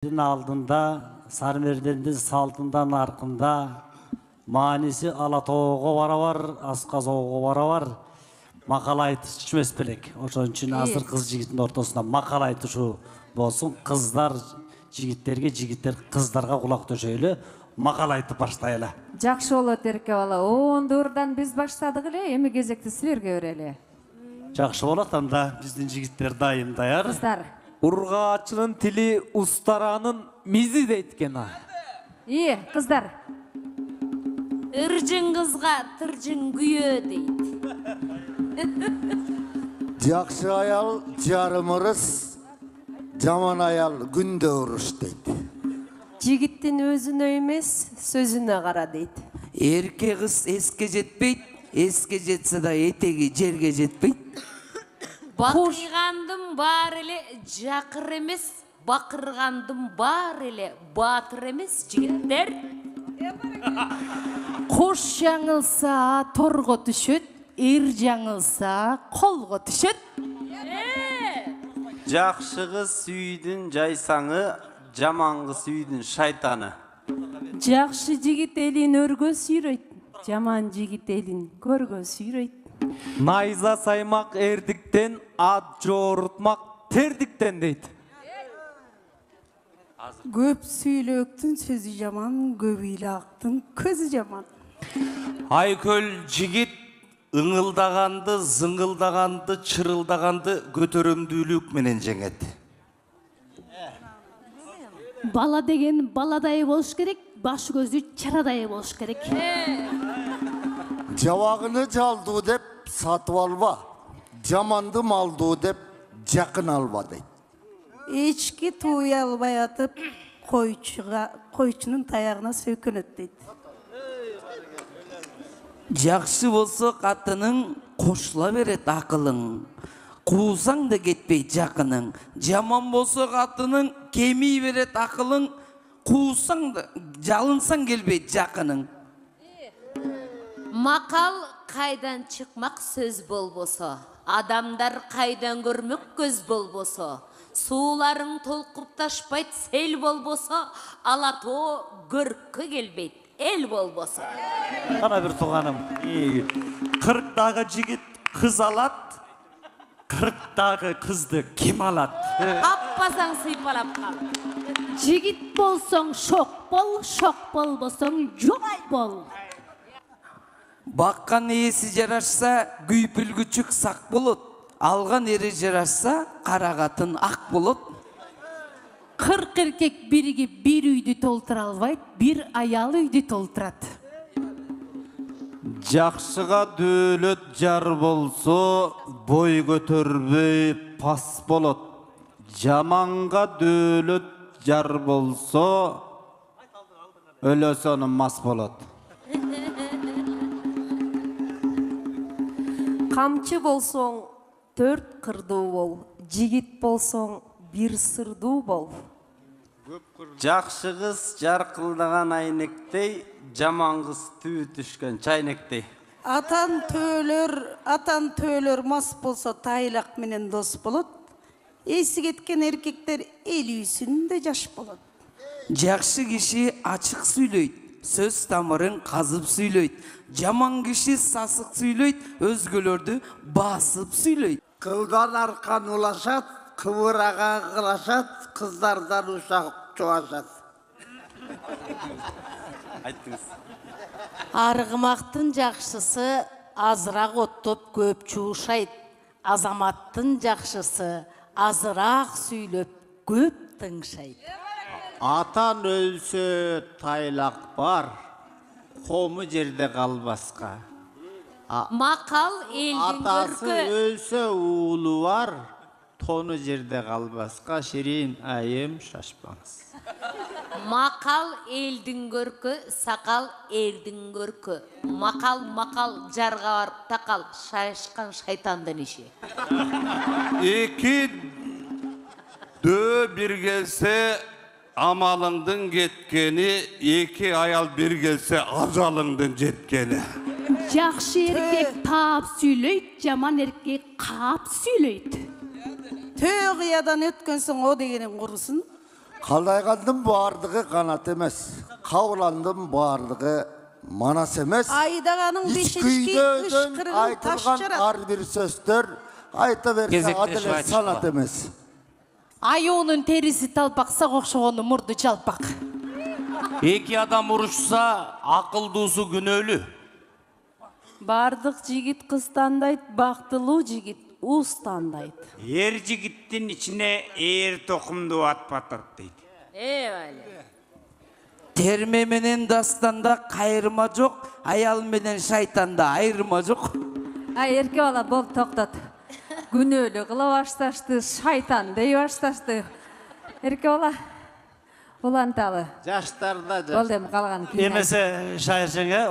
Aldığında, Sarmerden'in saltından arkında, manisi Alatoğ'a var, Askazoğ'a var, makala aytışmez bilek. Onun için hazır kız jigitin ortasında makala aytışı olsun, kızlar jigitlerge, jigitler kızlarga kulak döşeyle, makala aytıp başlayla. Жақсы болот эрке бала. Ондурдан биз баштадык эле, эми кезекти силерге берели. Жақсы болот анда биздин жигиттер дайым даяр. Кыздар. Urgaçının tili ustaranın mizi de etken ha. İyi, kızlar. Irjın kızga tırjın güyö deydi. Жақсы аял жарым ырыс, жаман аял күндө уруш дейт. Жигиттин өзүнө эмес, сөзүнө кара дейт. Erke kız eske jetpeyt, eske jetse da etegi jerge jetpeyt. Bakırgandım bar ele jakır emes, bakırgandım bar ele batır emes jigitler. Кош жаңылса торго түшөт, эр жаңылса колго түшөт. Жақсы қыз сүйдің жайсаңы, жаман қыз сүйдің шайтаны. Жакшы жигит элин өргө сүйрөйт, жаман жигит элин көргө сүйрөйт. Найza saymak erdikten, ad joğurtmak terdiktен deydi. Көп сүйлөктүн сөзү жаман, көп ыйлактын көзү жаман. Айкөл жігіт ыңылдағанды, зыңылдағанды, чырылдағанды көтерімдүүлүк менен жеңет. Бала деген баладай болуш керек, баш көзү чарадай болуш керек. Жабагыны жалдуу деп сатып алба, жаманды малдуу деп жакын алба дейт. Эчки туй албай атып, койчунун таягына сөйкөнөт дейт. Жақсы болса қатының қошыла берет ақылың. Қуысаң да кетпей жақының. Жаман болса қатының кемей берет ақылың. Қуысаң да жалынсаң келбей жақының. Makal kaydan çıkmak söz bolboso, adamlar kaydan görmek göz bolboso, suların tolkup taşpayt sel bolboso, alato görkü gelbeyt el bolboso. Bana bir tuğanım. 40'dagı jigit kız alat, 40'dagı kızdı kim alat? Appasan sıypalap kal. Жигит болсоң шок болбосоң жок бол. Баққан иесі жарашса күйпілгүчік сақ болот. Алған ері жарашса қарағатын ақ болот. 40 эркек бириги бир үйдү толтура албайт, бир аял үйдү толтурат. Жақшыға дөөлөт жар болсо, бой көтөрбөй пас болот. Жаманға дөөлөт жар болсо, өлөсөнү мас болот. Камчы болсоң 4 кырдуу бол, жигит болсоң бир сырдуу бол. Жақсы қыз жарқылдаған айнектей, жаман қыз түбі түшкен чайнектей. Атан төөлөр мас болсо тайлак менен дос болот. Эси кеткен эркектер эл үйсүндө жаш болот. Жақсы киши ачык сүйлөйт, сөз тамырын казып сүйлөйт. Жаман киши сасык сүйлөйт, өзгөлөрдү басып сүйлөйт. Кылдан аркан улашат, кыбырага кылашат, кыздардан ушак чуашат. Айттыңыз. Аргымактын жакшысы азыраак оттоп көп чуушайт. Азаматтын жакшысы азыраак сүйлөп көп тыңшайт. Атан өлсө тайлак бар, кому жерде калбаска. Makal eldin Атасы görkü, өлсө уулу бар, тону жерде калбаска. Ширин айым шашпаңыз. makal eldin görkü, sakal erdin görkü. Makal jarga barıp takal, şaşkan şaytandan işi. Eki dö bir gelse amalыңдың кеткени, эки аял бир келсе ажалыңдын жеткени. Жакшы эркек таап сүйлөйт, жаман эркек каап сүйлөйт. Tö kıyadan ötken soň o degenin kurusun. Қалайғандың бардығы қанат емес. Қауландың бардығы манас емес. Айдағаның бешешке Ішкүйден айтылған ар бір сөздер айта берсе Кезекте аділет шуайт санат шуа. емес. Аюунун терisi талпак, сагокшогонун мурду жалпак. Эки адам урушса, акылдуусу күнөөлүү. Бардық жигит қыз тандайт, бактылуу жигит уз тандайт. Ер жигиттин ичине эр токумду ат батат дейт. Терме менен дастанда кайырма жок, аял менен шайтанда айырма жок. Ай, эрке бала, бол, токтот. Күнөөлүү кыла башташты, шайтан дей башташты. Эрке бала, уланталы. Жаштарда Бол дем калган. Эмесе шайырчеңе